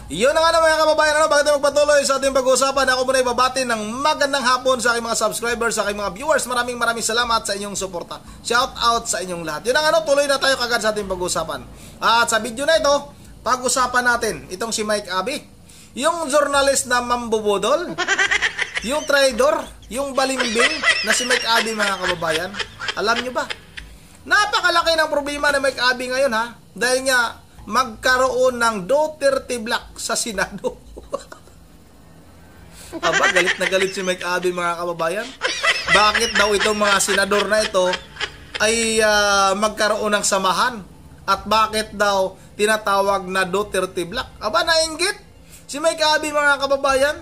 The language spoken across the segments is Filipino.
Yun na nga na mga kababayan, bakit tayo magpatuloy sa ating pag-uusapan? Ako muna ibabati ng magandang hapon sa aking mga subscribers, sa aking mga viewers. Maraming salamat sa inyong suporta. Shout out sa inyong lahat. Yun na nga, tuloy na tayo kagad sa ating pag-uusapan. At sa video na ito, pag-usapan natin itong si Mike Abby, yung journalist na mambubudol, yung traidor, yung balimbing na si Mike Abby mga kababayan. Alam nyo ba? Napakalaki ng problema ni Mike Abby ngayon ha. Dahil nga magkaroon ng Duterte Black sa Senado. Aba, galit na galit si Mike Abby mga kababayan. Bakit daw itong mga senador na ito ay magkaroon ng samahan? At bakit daw tinatawag na Duterte Black? Aba, nainggit si Mike Abby mga kababayan.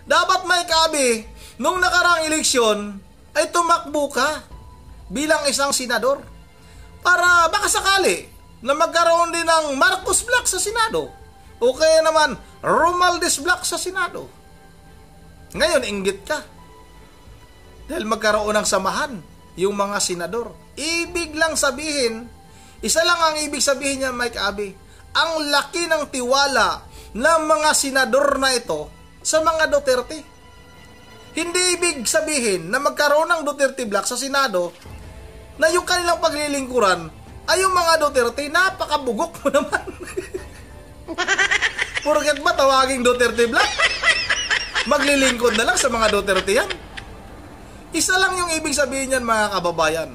Dapat Mike Abby, nung nakaraang eleksyon, ay tumakbo ka bilang isang senador. Para baka sakali na magkaroon din ng Marcos Black sa Senado. O kaya naman, Romualdez Black sa Senado. Ngayon, inggit ka. Dahil magkaroon ng samahan yung mga senador. Ibig lang sabihin, isa lang ang ibig sabihin niya, Mike Abby. Ang laki ng tiwala ng mga senador na ito sa mga Duterte. Hindi ibig sabihin na magkaroon ng Duterte Black sa Senado na yung kanilang paglilingkuran ay yung mga Duterte, napakabugok mo naman. Porket ba tawaging Duterte Black? Maglilingkod na lang sa mga Duterte yan. Isa lang yung ibig sabihin yan mga kababayan.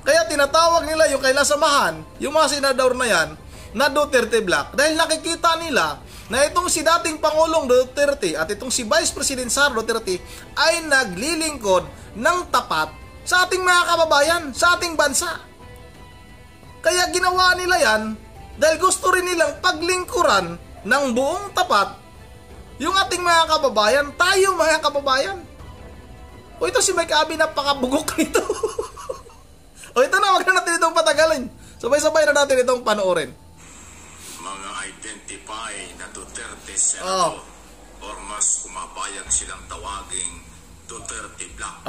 Kaya tinatawag nila yung kailang samahan, yung mga senador na yan, na Duterte Black. Dahil nakikita nila na itong si dating Pangulong Duterte at itong si Vice President Sara Duterte ay naglilingkod ng tapat sa ating mga kababayan, sa ating bansa. Kaya ginawa nila yan dahil gusto rin nilang paglingkuran ng buong tapat yung ating mga kababayan, tayo mga kababayan. O ito si Mike Abby, napakabugok nito. O ito na, wag na natin itong patagalin. Sabay-sabay na natin itong panoorin. Mga identify na Duterte Senador or mas kumapayag silang tawaging Duterte Black.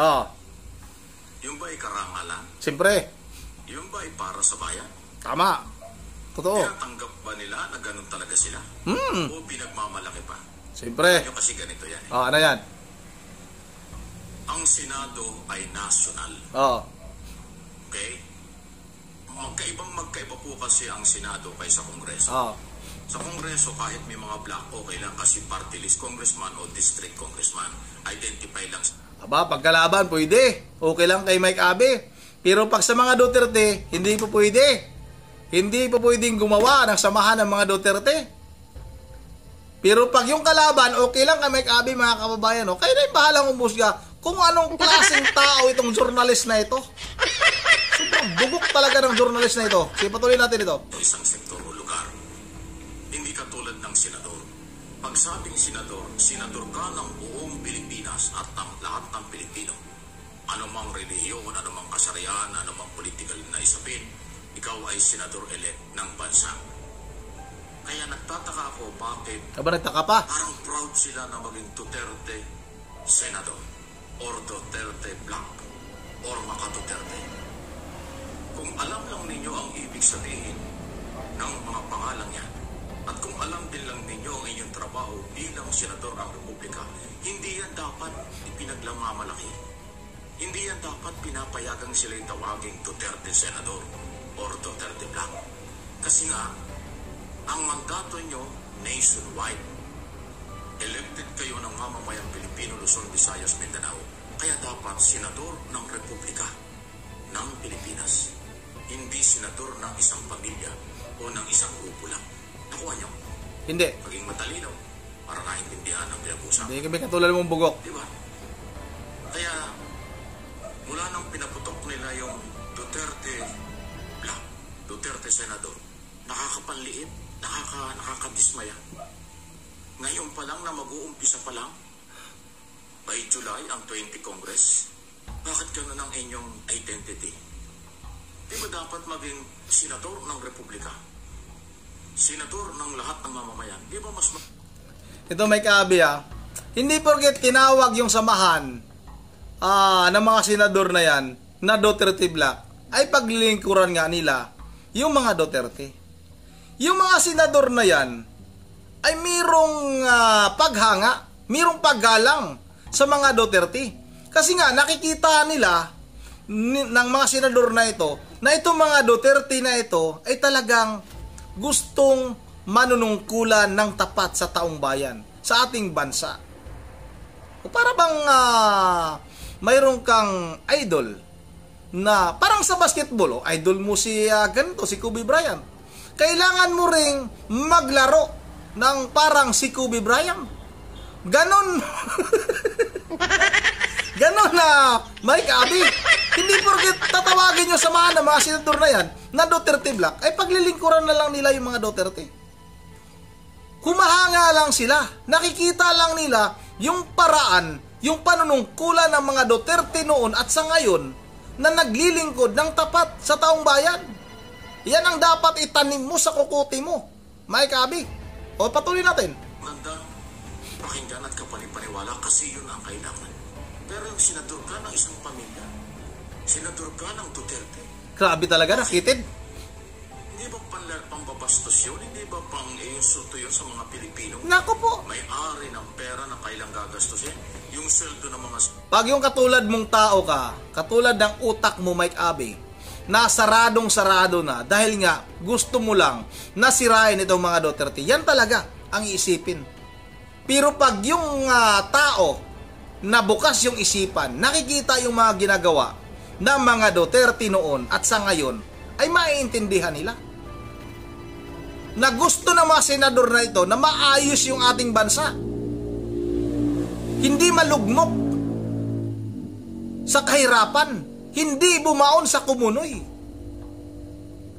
Yung ba'y karangalan? Siyempre. Yung ba'y para sa bayan? Tama. Totoo. Kaya tanggap ba nila na ganun talaga sila? O pinagmamalaki pa? Siyempre. Yung kasi ganito yan eh. Ano yan? Ang Senado ay national. Okay? Magkaiba po kasi ang Senado kaysa Kongreso. Sa Kongreso, kahit may mga black, okay lang kasi party list congressman o district congressman. Identify lang. Aba, pagkalaban, pwede. Okay lang kay Mike Abby. Pero pag sa mga Duterte, hindi po pwede. Hindi po pwedeng gumawa ng samahan ng mga Duterte. Pero pag yung kalaban, okay lang kay Mike Abby mga kababayan. Kaya na yung bahalang umusga kung anong klaseng tao itong journalist na ito. Sobrang bugok talaga ng journalist na ito. Sige, patuloy natin ito. Isang sektor o lugar. Hindi katulad ng senador. Pag sabing senador, senador ka ng buong Pilipinas at ng lahat ng Pilipino. Anumang relihiyon, anumang kasarian, anumang political na isapin, ikaw ay senador-elect ng bansa. Kaya nagtataka ako bakit Aba, nagtaka pa? parang proud sila na maging Duterte Senador or Duterte Black or Maka Duterte. Kung alam lang ninyo ang ibig sabihin ng mga pangalang yan at kung alam din lang ninyo ang inyong trabaho bilang Senador ng Republika, hindi yan dapat ipinagmamalaki. Hindi yan dapat pinapayagang sila'y tawaging Duterte Senador or Duterte Black. Kasi nga, ang mandato nyo nationwide. Elected kayo ng mamamayang Pilipino, Luzon, Visayas, Mindanao. Kaya dapat Senador ng Republika ng Pilipinas. Hindi Senador ng isang pamilya o ng isang grupo lang. Nakuha nyo? Hindi. Maging matalinaw para naintindihan ang pinag-usapan. Hindi kami katulad mong bugok. Diba? Kaya, mula nang pinaputok nila yung Duterte Black, Duterte Senador, nakakapanliit, nakakadismaya. Ngayon pa lang na mag-uumpisa pa lang, by July ang 20 Congress, bakit gano'n ang inyong identity? Di ba dapat maging senador ng Republika? Senador ng lahat ng mamamayan? Di ba mas... Ito Mike Abby hindi porket tinawag yung samahan ng mga senador na yan na Duterte Black ay paglilingkuran nga nila yung mga Duterte. Yung mga senador na yan ay mirong paghanga, mirong paggalang sa mga Duterte. Kasi nga nakikita nila ng mga senador na itong mga Duterte na ito ay talagang gustong manunungkulan ng tapat sa taong bayan, sa ating bansa. O para bang mayroon kang idol na parang sa basketball, idol mo si ganito, si Kobe Bryant. Kailangan mo ring maglaro ng parang si Kobe Bryant. Ganon. Ganon na Mike Abby. Hindi porket tatawagin nyo samahan ng mga senador na yan na Duterte Black, ay paglilingkuran na lang nila yung mga Duterte. Humahanga lang sila. Nakikita lang nila yung paraan, yung panunungkulan ng mga Duterte noon at sa ngayon na naglilingkod ng tapat sa taong bayan. Yan ang dapat itanim mo sa kukuti mo, Mike Abby. O patuloy natin. Magandang pakinggan at kapanipaniwala kasi yun ang kailangan. Pero yung senador ka ng isang pamilya, senador ka ng Duterte, Grabe talaga, nakitid. hindi ba pambabastos yun? Hindi ba pang insulto yun sa mga Pilipino? Nako po. May-ari ng pera na kailang gagastusin? Yung sweldo ng mga... Pag yung katulad mong tao ka, katulad ng utak mo, Mike Abby, na saradong-sarado na dahil nga gusto mo lang nasirain itong mga Duterte, yan talaga ang iisipin. Pero pag yung tao na bukas yung isipan, nakikita yung mga ginagawa ng mga Duterte noon at sa ngayon, ay maiintindihan nila na gusto ng mga senador na ito na maayos yung ating bansa, hindi malugmok sa kahirapan, hindi bumaon sa kumunoy,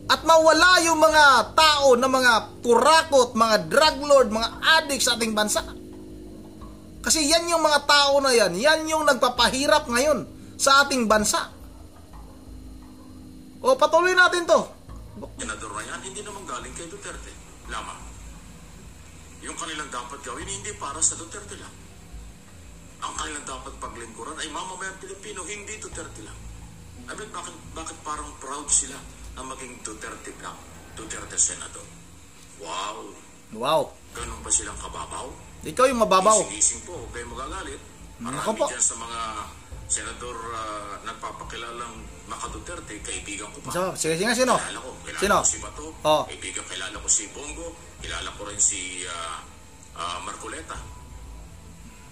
at mawala yung mga tao na mga kurakot, mga drug lord, mga addict sa ating bansa. Kasi yan yung mga tao na yan yung nagpapahirap ngayon sa ating bansa. O patuloy natin to. senador na yan, hindi naman galing kay Duterte lamang. Yung kanilang dapat gawin, hindi para sa Duterte lang. Ang kanilang dapat paglingkuran ay mamamayang Pilipino, hindi Duterte lang. Bakit parang proud sila na maging Duterte Black, Duterte Senador? Wow! Wow. Ganun ba silang kababaw? Ikaw yung mababaw. Gising-gising po, huwag kayong magagalit. Ako Marami po. dyan sa mga senador nagpapakilalang Maka Duterte, kaibigan ko pa. So, sige, sino? Kilala Sino? ko si Bato, Oh. kaibigan, kilala ko si Bongo, kilala ko rin si Marcoleta.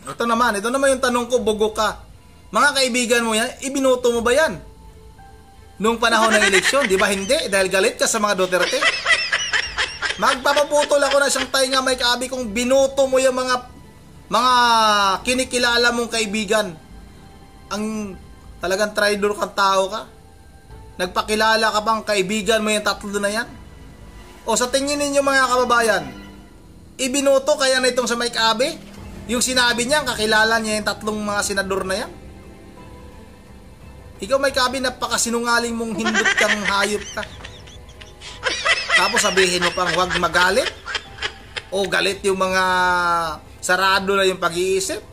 Ito naman yung tanong ko, bugo ka. Mga kaibigan mo yan, ibinoto mo ba yan? Nung panahon ng eleksyon, di ba hindi? Dahil galit ka sa mga Duterte. Magpapaputol ako na siyang tayo nga, Mike Abby, kung binoto mo yung mga kinikilala mong kaibigan. Ang talagang traitor kang tao ka. Nagpakilala ka bang kaibigan mo yung tatlo na yan? O sa tingin ninyo mga kababayan, ibinoto kaya na itong sa Mike Abby? Yung sinabi niya, kakilala niya yung tatlong mga senador na yan? Ikaw, Mike Abby, napakasinungaling mong hindot kang hayop ka. Tapos sabihin mo pang huwag magalit? O galit yung mga sarado na yung pag-iisip?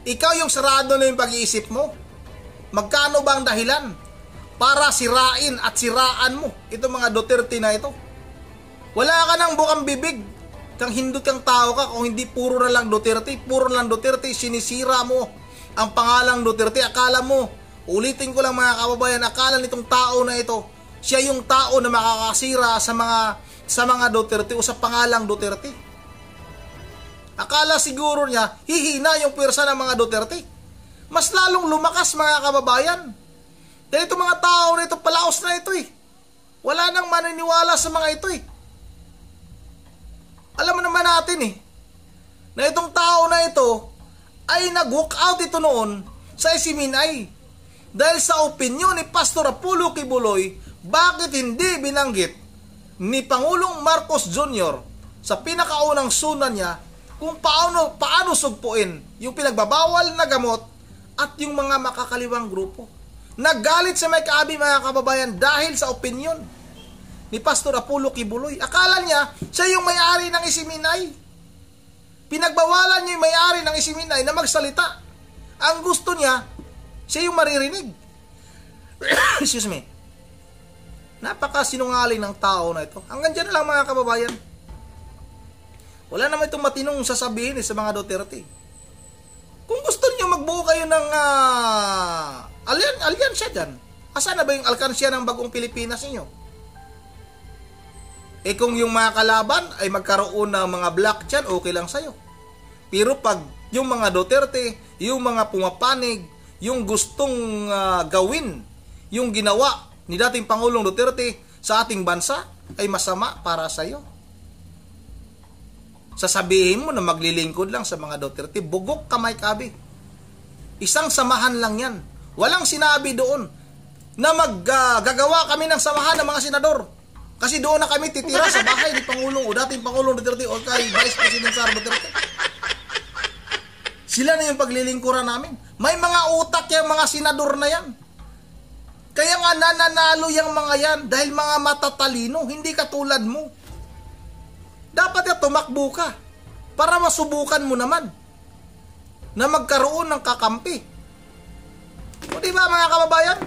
Ikaw yung sarado na yung pag-iisip mo. Magkano ba ang dahilan para sirain at siraan mo itong mga Duterte na ito? Wala ka nang bukang bibig. Kang hindot kang tao ka kung hindi puro na lang Duterte. Puro lang Duterte, sinisira mo ang pangalang Duterte. Akala mo, ulitin ko lang mga kababayan, akala nitong tao na ito, siya yung tao na makakasira sa mga Duterte o sa pangalang Duterte. Akala siguro niya, hihina yung pwersa ng mga Duterte. Mas lalong lumakas mga kababayan. Dahil itong mga tao na ito, palaos na ito eh. Wala nang maniniwala sa mga ito eh. Alam mo naman natin eh, na itong tao na ito ay nag-walk out ito noon sa Isiminay. Dahil sa opinyon ni Pastor Apollo Kibuloy, bakit hindi binanggit ni Pangulong Marcos Jr. sa pinakaunang sunan niya kung paano sugpuin yung pinagbabawal na gamot at yung mga makakaliwang grupo. Nagalit sa Mike Abby mga kababayan dahil sa opinyon ni Pastor Apollo Kibuloy. Akala niya siya yung may-ari ng Isiminay. Pinagbawalan niya yung may-ari ng Isiminay na magsalita. Ang gusto niya, siya yung maririnig. Excuse me. Napakasinungaling ng tao na ito. Hanggang dyan lang mga kababayan. Wala naman itong matinong sasabihin sa mga Duterte. Kung gusto niyo magbuo kayo ng alyansya dyan, asan na ba yung alkansya ng bagong Pilipinas niyo? Kung yung mga kalaban ay magkaroon ng mga black dyan, okay lang sa'yo. Pero pag yung mga Duterte, yung mga pumapanig, yung gustong gawin, yung ginawa ni dating Pangulong Duterte sa ating bansa, ay masama para sa'yo. Sasabihin mo na maglilingkod lang sa mga Duterte, bugok kamay kabi. Isang samahan lang yan. Walang sinabi doon na gagawa kami ng samahan ng mga senador. Kasi doon na kami titira sa bahay ni Pangulong o dating Pangulong Duterte o kay Vice President Sara Duterte. Sila na yung paglilingkuran namin. May mga utak yung mga senador na yan. Kaya nga nananalo yung mga yan dahil mga matatalino, hindi katulad mo. Dapat ya tumakbo ka para masubukan mo naman na magkaroon ng kakampi. O diba mga kababayan?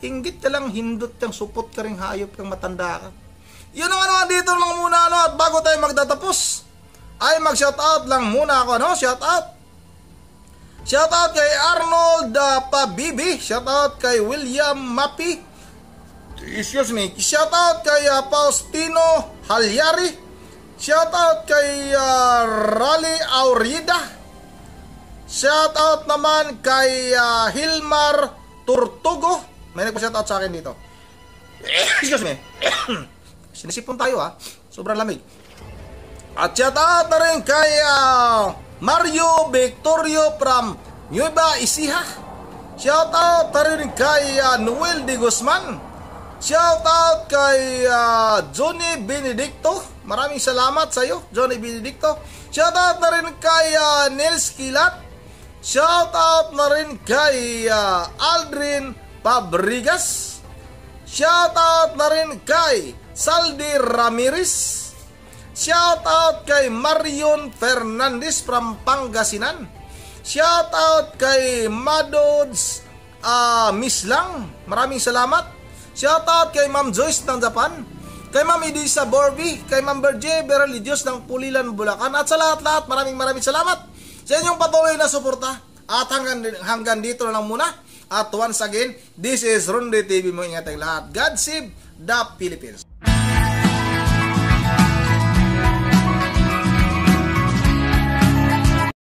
Inggit ka lang, hindot kang, supot ka rin, hayop kang, matanda ka. Yun ang dito lang muna at bago tayo magtatapos ay mag-shoutout lang muna ako, shoutout. Shoutout kay Arnold Pabibi, shoutout kay William Mapi. Shoutout kay Faustino Halyari. Shoutout kay Raleigh Aurida. Shoutout naman kay Hilmar Turtugo. May nagpa-shoutout sa akin dito. Excuse me. Sinisipon tayo sobrang lamig. At shoutout na rin kay Mario Victorio from Nueva Ecija. Shoutout na rin kay Noel de Guzman. Shoutout kay Johnny Benedicto. Maraming salamat sa iyo, Johnny Benedicto. Shoutout na rin kay Nels Kilat. Shoutout na rin kay Aldrin Pabrigas. Shoutout na rin kay Saldi Ramirez. Shoutout kay Marion Fernandez from Pangasinan. Shoutout kay Madods Mislang. Maraming salamat. Shoutout kay Ma'am Joyce ng Japan, kay Ma'am Edisa Borby, kay Ma'am Berje Beralidios ng Pulilan, Bulacan, at sa lahat-lahat, maraming salamat sa inyong patuloy na suporta. At hanggang dito na lang muna. At once again, this is Ronde TV mo. Ingat ang lahat. God save the Philippines.